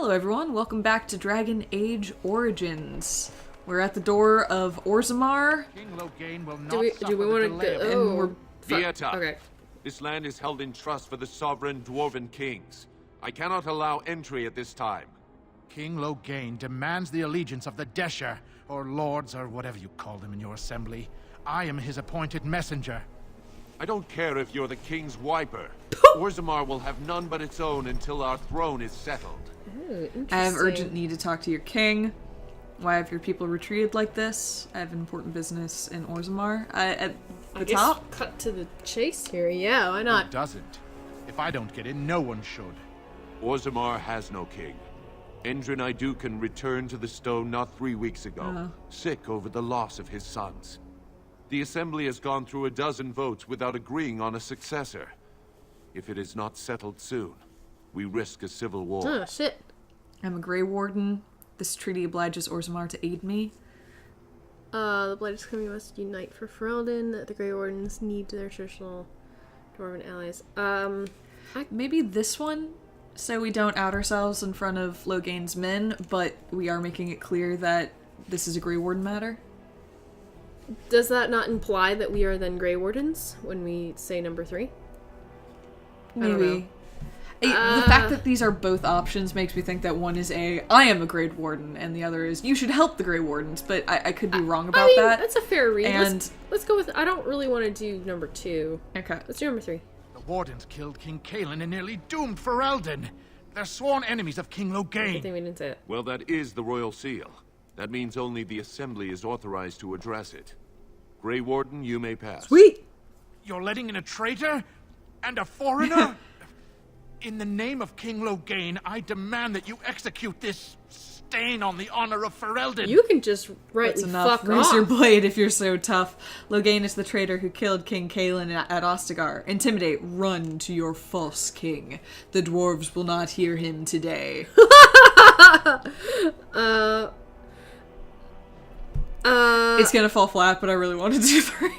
Hello everyone, welcome back to Dragon Age Origins. We're at the door of Orzammar. King Loghain will not Do we want to go? And we're... Okay. This land is held in trust for the sovereign Dwarven kings. I cannot allow entry at this time. King Loghain demands the allegiance of the Desher, or lords, or whatever you call them in your assembly. I am his appointed messenger. I don't care if you're the king's wiper. Orzammar will have none but its own until our throne is settled. Ooh, I have urgent need to talk to your king. Why have your people retreated like this? I have important business in Orzammar. At the top? Cut to the chase here. Yeah, why not? Who doesn't? If I don't get in, no one should. Orzammar has no king. Endrin Idukan returned to the stone not 3 weeks ago, sick over the loss of his sons. The assembly has gone through a dozen votes without agreeing on a successor. If it is not settled soon, we risk a civil war. Oh, shit. I'm a Grey Warden. This treaty obliges Orzammar to aid me. The Blighted Community must unite for Ferelden. The Grey Wardens need their traditional Dwarven allies. Maybe this one? So we don't out ourselves in front of Loghain's men, but we are making it clear that this is a Grey Warden matter? Does that not imply that we are then Grey Wardens when we say number 3? Maybe. The fact that these are both options makes me think that one is I am a Grey Warden, and the other is, you should help the Grey Wardens, but I could be wrong about that. That's a fair read. And let's go with, I don't really want to do number 2. Okay. Let's do number 3. The Wardens killed King Kaelin and nearly doomed Ferelden. They're sworn enemies of King I think Loghain. we didn't say it. Well, that is the royal seal. That means only the assembly is authorized to address it. Grey Warden, you may pass. Sweet! You're letting in a traitor? And a foreigner? In the name of King Loghain, I demand that you execute this stain on the honor of Ferelden. You can just rightly That's enough. fuck Raise off. your blade if you're so tough. Loghain is the traitor who killed King Kaelin at Ostagar. Intimidate, run to your false king. The dwarves will not hear him today. It's gonna fall flat, but I really want to do 3.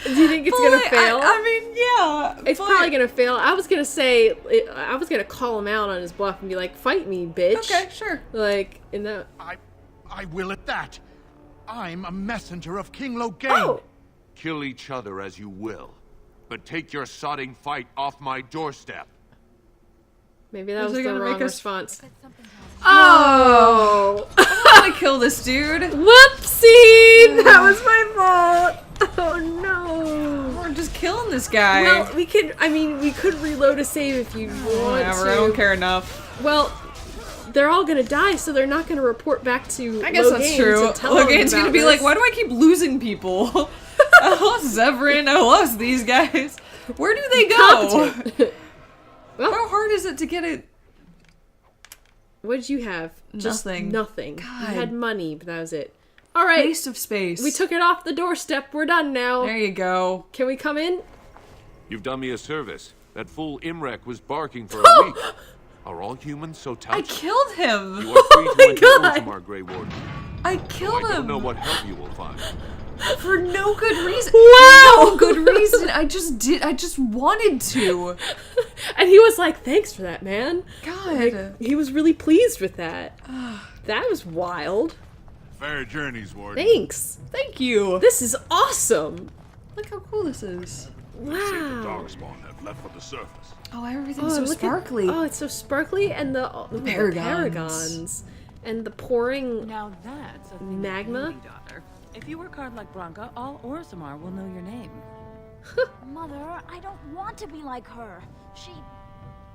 Do you think it's gonna fail? I mean, yeah. It's probably gonna fail. I was gonna say, I was gonna call him out on his bluff and be like, "Fight me, bitch!" Okay, sure. Like in that. I will at that. I'm a messenger of King Loghain. Oh, Kill each other as you will, but take your sodding fight off my doorstep. maybe that Is was it the gonna wrong make us- response. Oh, I'm gonna kill this dude. whoopsie! That was my fault. Oh no. We're just killing this guy. Well, we could. I mean, we could reload a save if you want Whatever, to. I don't care enough. Well, they're all gonna die, so they're not gonna report back to. I guess that's true. Loghain's gonna be like, why do I keep losing people? I lost Zevran, I lost these guys. Where do they go? Well, How hard is it to get it? what did you have? Just Nothing. nothing. God. You had money, but that was it. All right, Waste of space. we took it off the doorstep. We're done now. There you go. Can we come in? You've done me a service. That fool Imrek was barking for a week. Are all humans so I touched? killed him. You are free to enter God. Orzammar, Grey Warden. I Though killed I don't him know what help you will find. for no good reason. Wow. No good reason. I just wanted to. And he was like, "Thanks for that, man." God. He was really pleased with that. That was wild. Fair journeys, Warden. Thanks. Thank you. This is awesome. Look how cool this is. Say the Wow. Darkspawn have left for the surface. Oh, everything's so look at- sparkly. oh, it's so sparkly, and the paragons, and the pouring. Now that's a thing Magma? of beauty, daughter. If you work hard like Branka, all Orzammar will know your name. Mother, I don't want to be like her. She...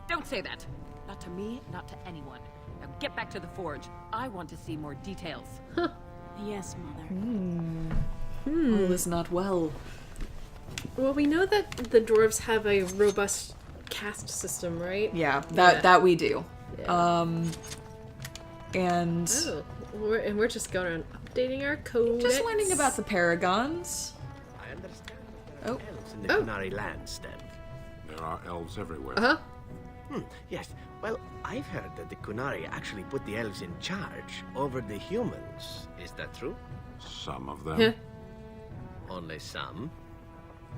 Don't say that. Not to me, not to anyone. Now get back to the forge. I want to see more details. Yes, Mother. All is not well. Well, we know that the dwarves have a robust caste system, right? Yeah, Yeah. that we do. Yeah. And Oh, we're just going on updating our code. just learning about the paragons. I understand that Oh. there are elves in the Qunari lands, then. There are elves everywhere. Uh-huh. Yes. Well, I've heard that the Qunari actually put the elves in charge over the humans. Is that true? Some of them. Yeah. Only some?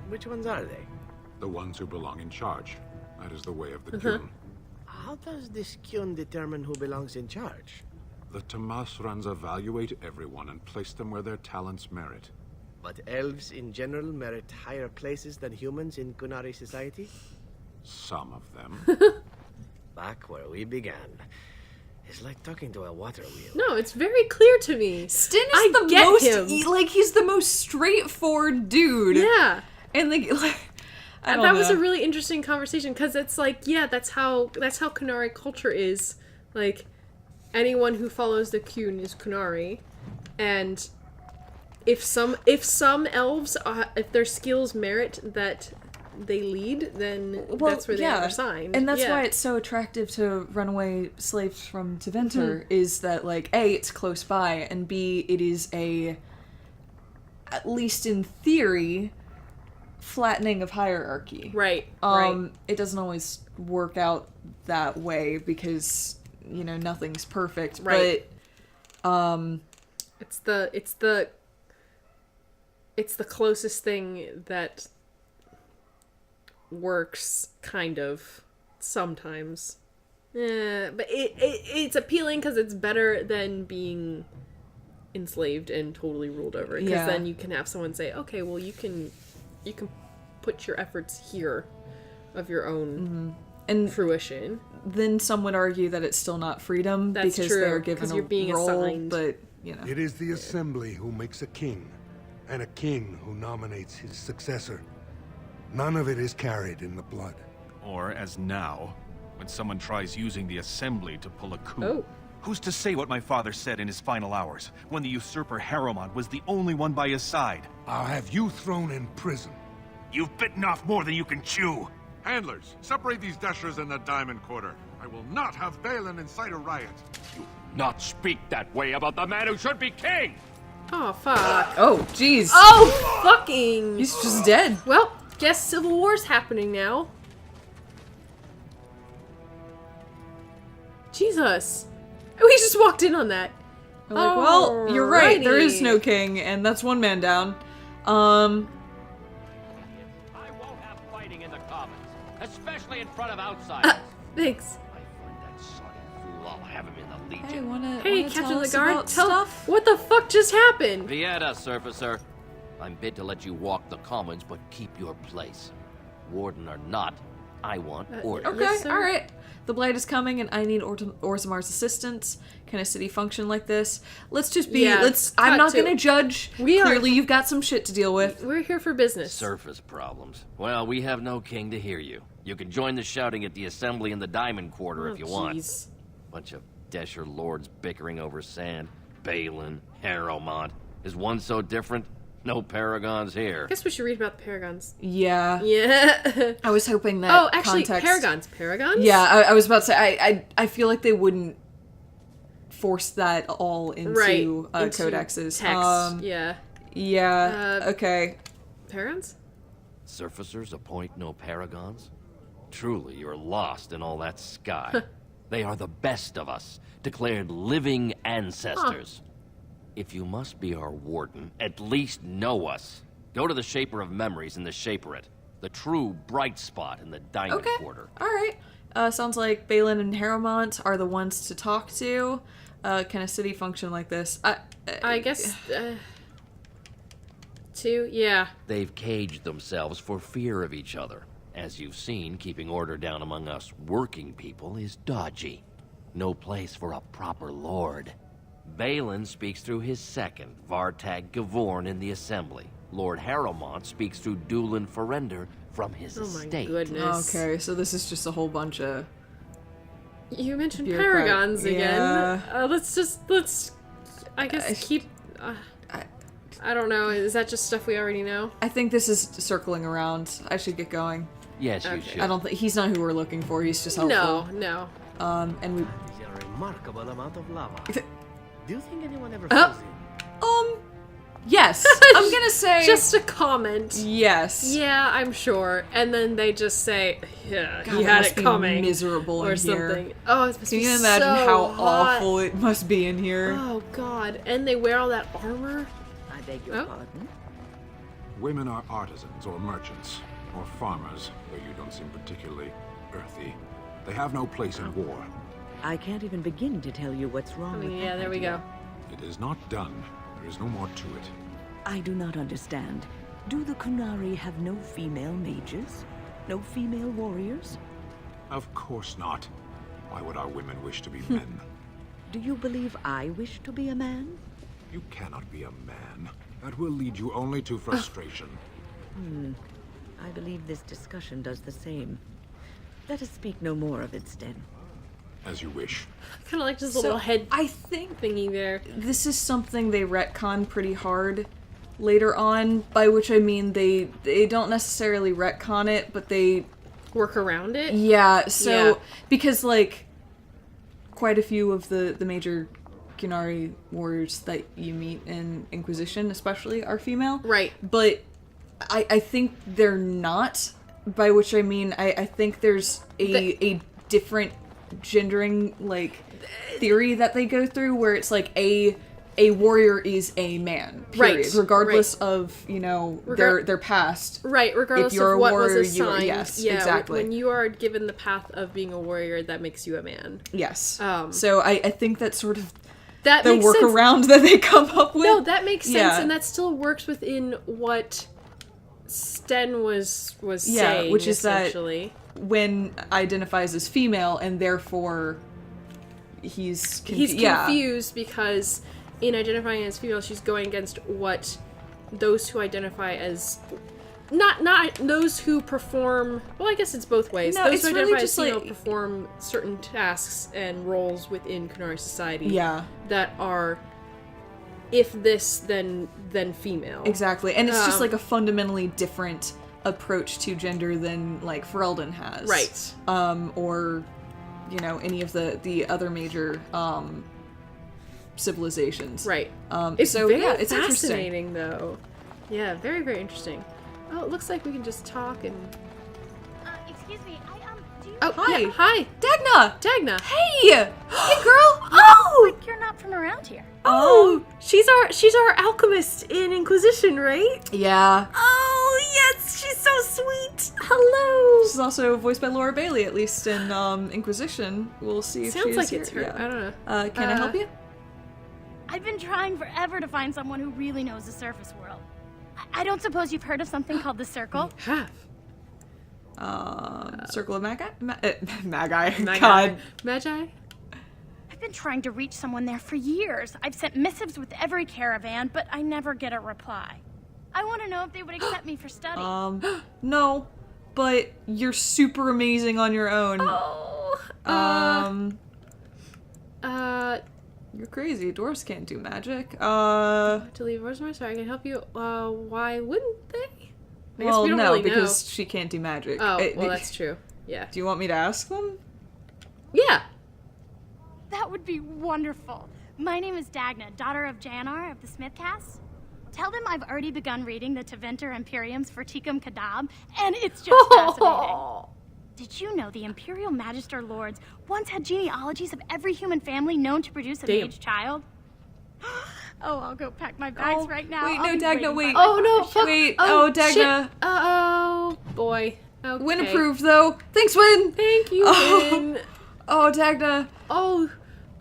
Which ones are they? The ones who belong in charge. That is the way of the Qun. How how does this Qun determine who belongs in charge? The Tamasrans evaluate everyone and place them where their talents merit. But elves in general merit higher places than humans in Qunari society? Some of them. Back where we began. It's like talking to a water wheel. No, it's very clear to me. Stin is I the get most him. like he's the most straightforward dude. Yeah. And like I don't That know. was a really interesting conversation because it's like, yeah, that's how Qunari culture is. Like, anyone who follows the Qun is Qunari, and if some elves if their skills merit that they lead, then that's where they are assigned. And that's why it's so attractive to runaway slaves from Deventer, is that, like, A, it's close by, and B, it is at least in theory, flattening of hierarchy. Right. It doesn't always work out that way because, nothing's perfect. Right. But it's the closest thing that works, kind of, sometimes. But it's appealing because it's better than being enslaved and totally ruled over. Because then you can have someone say, okay, well, you can put your efforts here of your own and fruition. Then some would argue that it's still not freedom That's because true, they're given 'cause a you're being role, assigned. but, It is the assembly who makes a king, and a king who nominates his successor. None of it is carried in the blood. Or, as now, when someone tries using the assembly to pull a coup. Oh. Who's to say what my father said in his final hours, when the usurper Harrowmont was the only one by his side? I'll have you thrown in prison. You've bitten off more than you can chew! Handlers, separate these dashers in the Diamond Quarter. I will not have Balin incite a riot. You not speak that way about the man who should be king! Oh, fuck. Oh, jeez. Oh, fucking... He's just dead. Well, guess Civil War's happening now. Jesus. We just walked in on that. We're like, well, you're right, there is no king, and that's one man down. I won't have fighting in the Commons, especially in front of outsiders. Thanks. I find that sodden fool, I'll have him in the Legion. Hey, wanna Hey, tell Captain us Lagarde, about tell stuff? what the fuck just happened? Vieta, surfacer. I'm bid to let you walk the Commons, but keep your place. Warden or not, I want order. Okay, Yes, sir. alright. The Blade is coming, and I need Orzammar's assistance. Can a city function like this? Let's just be, I'm not gonna judge. Clearly you've got some shit to deal with. We're here for business. Surface problems. Well, we have no king to hear you. You can join the shouting at the assembly in the Diamond Quarter if you want. Jeez. Bunch of Desher lords bickering over sand. Balin, Harrowmont. Is one so different? No paragons here. I guess we should read about the Paragons. Yeah. Yeah. I was hoping that Oh, actually, context... Paragons? Yeah, I was about to say, I feel like they wouldn't force that all into, into codexes. Text, yeah. Yeah, okay. Paragons? Surfacers appoint no paragons? Truly, you're lost in all that sky. They are the best of us, declared living ancestors. If you must be our warden, at least know us. Go to the Shaper of Memories in the Shaperate, the true bright spot in the Diamond Quarter. Alright. Sounds like Balin and Harrowmont are the ones to talk to. Can a city function like this? I guess, two, yeah. They've caged themselves for fear of each other. As you've seen, keeping order down among us working people is dodgy. No place for a proper lord. Balin speaks through his second, Vartag Gavorn, in the Assembly. Lord Harrowmont speaks through Dulin Ferender from his estate. Oh my goodness. Okay, so this is just a whole bunch of... You mentioned Bureaucrat. Paragons again. Yeah. Let's, I guess, keep... I don't know, is that just stuff we already know? I think this is circling around. I should get going. Yes, you should. I don't think... He's not who we're looking for, he's just helpful. No. And we... That is a remarkable amount of lava. Do you think anyone ever falls in? Yes. I'm gonna say... Just a comment. Yes. Yeah, I'm sure. And then they just say, yeah, God, he had must it be coming. miserable or in something. here. Oh, it must Can be you imagine so how hot. awful it must be in here? Oh, God. And they wear all that armor? I beg your pardon? Women are artisans or merchants, or farmers, though you don't seem particularly earthy. They have no place in war. I can't even begin to tell you what's wrong with yeah, that there we idea. go. It is not done. There is no more to it. I do not understand. Do the Qunari have no female mages? No female warriors? Of course not. Why would our women wish to be men? Do you believe I wish to be a man? You cannot be a man. That will lead you only to frustration. I believe this discussion does the same. Let us speak no more of it, Sten. As you wish. Kind of like just a little head I think thingy there. this is something they retcon pretty hard later on, by which I mean they don't necessarily retcon it, but they work around it. Yeah, so because like quite a few of the major Qunari warriors that you meet in Inquisition especially are female. Right. But I think they're not, by which I mean I think there's a different gendering like theory that they go through where it's like a warrior is a man, period, right, regardless of, you know, their past. Right, regardless if you're of a what warrior, was assigned. yes, yeah, exactly. When you are given the path of being a warrior, that makes you a man. Yes. So I think that's sort of that the makes sense. workaround that they come up with. No, that makes sense, Yeah. and that still works within what Sten was saying, which is essentially. that when identifies as female and therefore he's confused because in identifying as female, she's going against what those who identify as not those who perform. Well, I guess it's both ways. No, Those it's who really identify just as female like perform certain tasks and roles within Qunari society. Yeah. That are, if this, then female. Exactly, and it's just like a fundamentally different approach to gender than like Ferelden has. Right. Or, you know, any of the other major civilizations. Right. It's very it's fascinating though. Yeah, very, very interesting. Oh, it looks like we can just talk and... Excuse me, do you... Oh, hi. yeah, hi. Dagna! Dagna! Hey! Hey, girl! Oh! Like you're not from around here. Oh! She's our alchemist in Inquisition, right? Yeah. Oh, yes! She's so sweet! Hello! She's also voiced by Laura Bailey, at least in Inquisition. We'll see if Sounds she's like here. it's her. Yeah. I don't know. Can I help you? I've been trying forever to find someone who really knows the surface world. I don't suppose you've heard of something called the Circle? Have. Circle of Magi? Magi. Magi. God. Magi? I've been trying to reach someone there for years. I've sent missives with every caravan, but I never get a reply. I want to know if they would accept me for study. No, but you're super amazing on your own. You're crazy. Dwarves can't do magic. To leave Orzammar, sorry, I can help you. Why wouldn't they? I guess Well, we don't no, really know. because she can't do magic. Oh, well, that's true. Yeah. Do you want me to ask them? Yeah. That would be wonderful. My name is Dagna, daughter of Janar of the Smithcast. Tell them I've already begun reading the Teventer Imperiums for Tikum Kadab, and it's just fascinating. Did you know the Imperial Magister Lords once had genealogies of every human family known to produce a mage child? Oh, I'll go pack my bags right now. Wait, no, Dagna, wait. Oh, no, fuck. Wait, Dagna. Dagna. Oh, boy. Okay. Win approved, though. Thanks, Win. Thank you, Win. Oh, Dagna.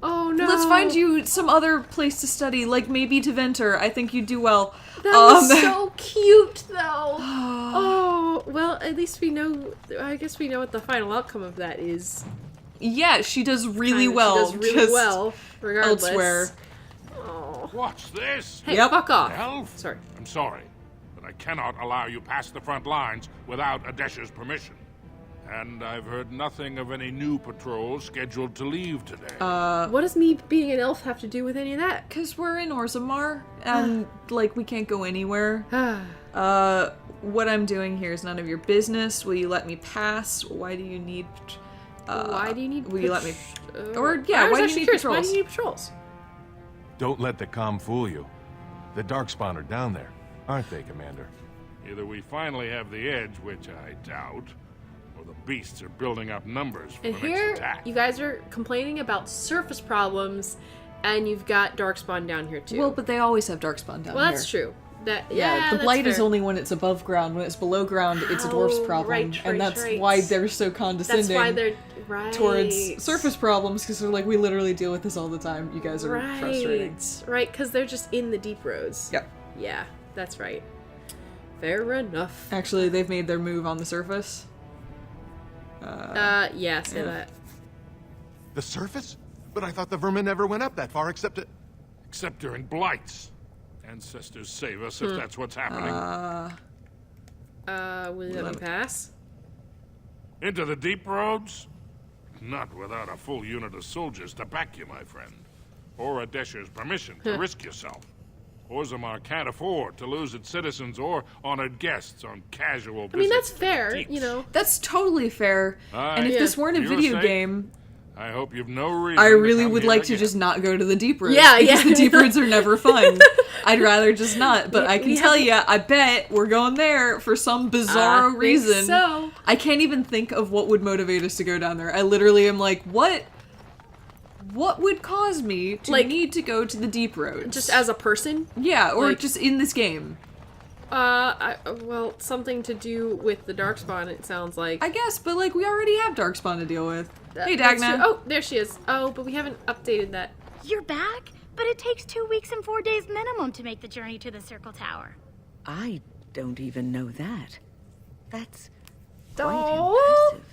Oh no. Let's find you some other place to study, like maybe Teventer. I think you'd do well. That was so cute, though. Oh, well, at least we know. I guess we know what the final outcome of that is. Yeah, she does really well. She does really just well, regardless. Elsewhere. Oh. What's this? Hey, fuck off. Elf? Sorry. I'm sorry, but I cannot allow you past the front lines without Adesha's permission. And I've heard nothing of any new patrols scheduled to leave today. What does me being an elf have to do with any of that? Because we're in Orzammar, and, like, we can't go anywhere. What I'm doing here is none of your business. Will you let me pass? Why do you need... why do you need... Will you let me... Or, yeah, why do you need patrols? Why do you need patrols? Don't let the comm fool you. The Darkspawn are down there, aren't they, Commander? Either we finally have the edge, which I doubt, or the beasts are building up numbers for And the here, next attack. you guys are complaining about surface problems, and you've got Darkspawn down here, too. Well, but they always have Darkspawn down here. Well, that's true. The blight is only when it's above ground. When it's below ground, it's a dwarf's problem, and that's why they're so condescending. That's why they're towards surface problems, because they're like, we literally deal with this all the time. You guys are frustrating. Right, because they're just in the deep roads. Yep. Yeah, that's right. Fair enough. Actually, they've made their move on the surface. Yeah, say that. The surface? But I thought the vermin never went up that far, except during blights. Ancestors save us if that's what's happening. Will you let me pass? Into the deep roads? Not without a full unit of soldiers to back you, my friend. Or Adesha's permission to risk yourself. Orzammar can't afford to lose its citizens or honored guests on casual visits. I mean, that's fair, you know. That's totally fair. And if this weren't a video game... I hope you've no reason. I really would like to just not go to the deep roads. Yeah, because the deep roads are never fun. I'd rather just not. But I can tell you, I bet we're going there for some bizarro reason. So. I can't even think of what would motivate us to go down there. I literally am like, what would cause me to need to go to the deep roads? Just as a person? Yeah, or just in this game. Well, something to do with the Darkspawn, it sounds like. I guess, but like, we already have Darkspawn to deal with. Hey, Dagna. Oh, there she is. Oh, but we haven't updated that. You're back? But it takes 2 weeks and 4 days minimum to make the journey to the Circle Tower. I don't even know that. That's quite impressive.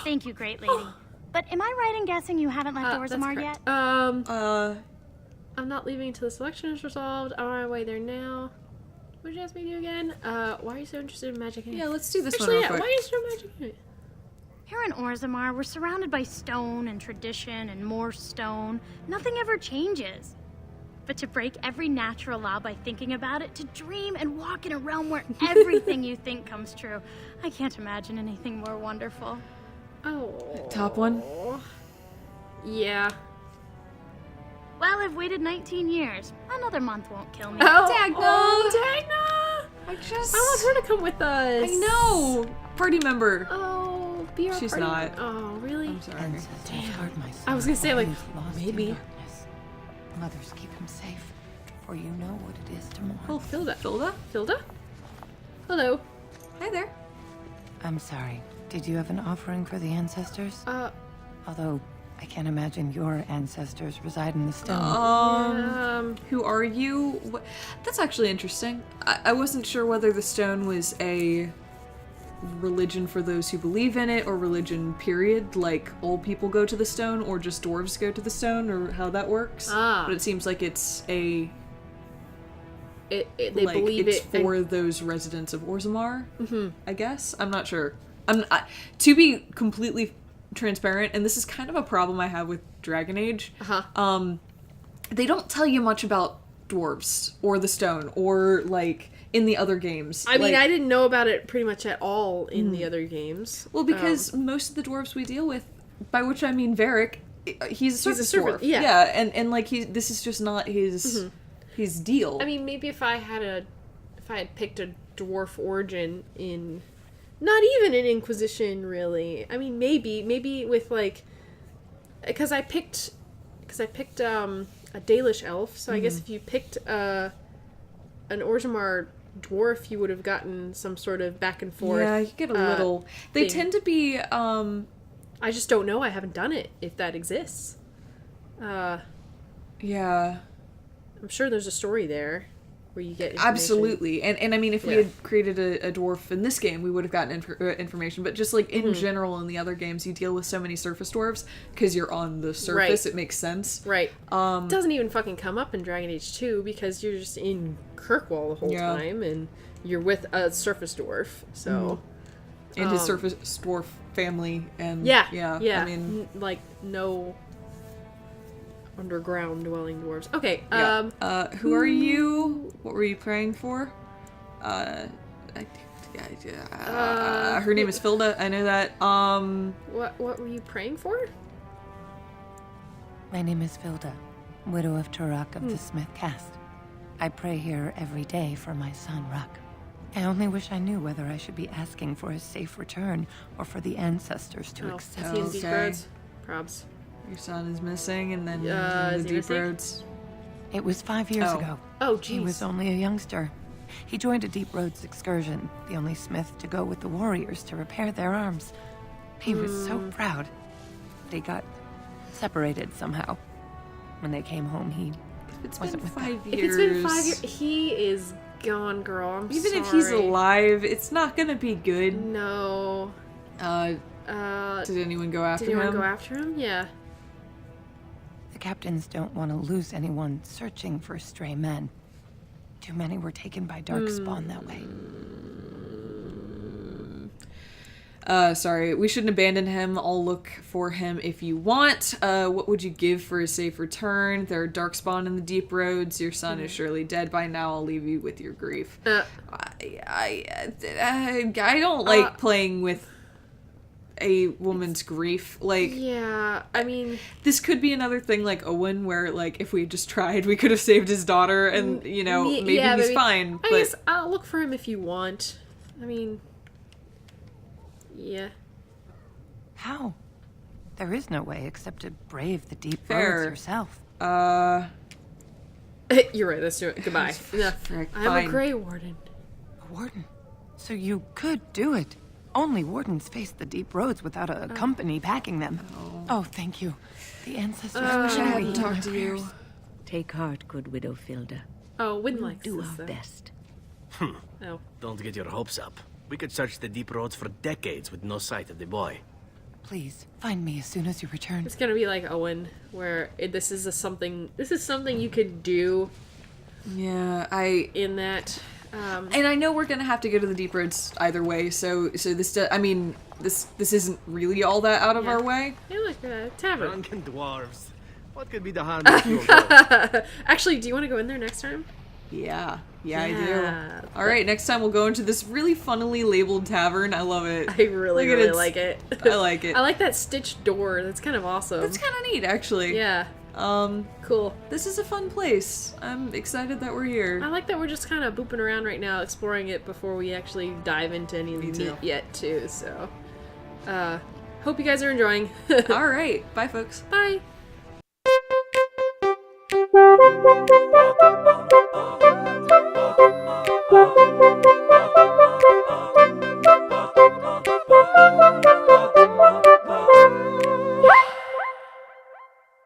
Thank you, great lady. But am I right in guessing you haven't left Orzammar yet? I'm not leaving until the selection is resolved. I'm on my way there now. What did you ask me to do again? Why are you so interested in magic? Yeah, let's do this Actually, one real quick. why are you so magic? Here in Orzammar, we're surrounded by stone and tradition and more stone. Nothing ever changes. But to break every natural law by thinking about it, to dream and walk in a realm where everything you think comes true, I can't imagine anything more wonderful. Oh. Top one? Yeah. Well, I've waited 19 years. Another month won't kill me. Oh, Dagna! Oh, Dagna! I want her to come with us. I know! Party member. Oh, be our She's party not. member. Oh, really? I'm sorry. Damn. I was gonna say, like, maybe. Mothers keep him safe, for you know what it is to mourn. Oh, Filda? Hello. Hi there. I'm sorry. Did you have an offering for the ancestors? Although, I can't imagine your ancestors reside in the stone. Who are you? That's actually interesting. I wasn't sure whether the stone was a religion for those who believe in it, or religion period, like old people go to the stone, or just dwarves go to the stone, or how that works. But it seems like it's they believe it's for those residents of Orzammar. I guess. I'm not sure. To be completely transparent, and this is kind of a problem I have with Dragon Age. They don't tell you much about dwarves or the stone, or like in the other games. I mean, I didn't know about it pretty much at all in the other games. Well, because most of the dwarves we deal with, by which I mean Varric, he's a surface dwarf. Yeah, and like this is just not his his deal. I mean, maybe if I had picked a dwarf origin in, not even in Inquisition, really. I mean, maybe with like, because I picked a Dalish elf, so I guess if you picked an Orzammar dwarf, you would have gotten some sort of back and forth. Yeah, you get a little. They tend to be. I just don't know. I haven't done it. If that exists. Yeah. I'm sure there's a story there where you get information. Absolutely, and I mean, if we had created a dwarf in this game, we would have gotten information. But just like in general, in the other games, you deal with so many surface dwarves because you're on the surface. It makes sense, right? It doesn't even fucking come up in Dragon Age 2 because you're just in Kirkwall the whole time, and you're with a surface dwarf. So, and his surface dwarf family, and yeah. I mean, like no underground dwelling dwarves. Okay. Who are you? What were you praying for? Her name is Filda. I know that. What were you praying for? My name is Filda, widow of Turok of the Smith Caste. I pray here every day for my son, Ruck. I only wish I knew whether I should be asking for his safe return or for the ancestors to accept him. Probs. Your son is missing, and then the deep roads. It was 5 years ago. Oh, geez. He was only a youngster. He joined a Deep Roads excursion, the only smith to go with the warriors to repair their arms. He was so proud. But he got separated somehow. When they came home, he wasn't with them. If it's been 5 years, he is gone, girl. I'm Even sorry. if he's alive, it's not gonna be good. No. Did anyone go after him? Did anyone go after him? Yeah. The captains don't want to lose anyone searching for stray men. Too many were taken by Darkspawn that way. Sorry, we shouldn't abandon him. I'll look for him if you want. What would you give for a safe return? There are Darkspawn in the Deep Roads. Your son is surely dead by now. I'll leave you with your grief. I don't like playing with a woman's grief. Like, yeah, I mean, this could be another thing like Owen, where like if we had just tried, we could have saved his daughter, and you know maybe he's fine. I guess I'll look for him if you want. I mean, yeah. How? There is no way except to brave the deep Fair. roads yourself. You're right. Let's do it. Goodbye. Enough. I'm a Grey Warden. A warden? So you could do it. Only wardens face the deep roads without a company backing them. Oh, thank you. The ancestors wish I hadn't talked to you. Take heart, good widow Filda. Oh, Wynn likes do this, our though. best. Oh. Don't get your hopes up. We could search the deep roads for decades with no sight of the boy. Please, find me as soon as you return. It's gonna be like Owen, where this is something you could do. Yeah, in that. And I know we're gonna have to go to the Deep Roads either way, so this I mean this isn't really all that out of our way. Yeah, like a tavern. Drunken dwarves. What could be the harm if you go? Actually, do you want to go in there next time? Yeah, I do. All right, next time we'll go into this really funnily labeled tavern. I love it. I really like it. I like it. I like that stitched door. That's kind of awesome. That's kind of neat, actually. Yeah. Cool. This is a fun place. I'm excited that we're here. I like that we're just kind of booping around right now, exploring it before we actually dive into any of the meat yet, too. So, hope you guys are enjoying. All right. Bye, folks. Bye.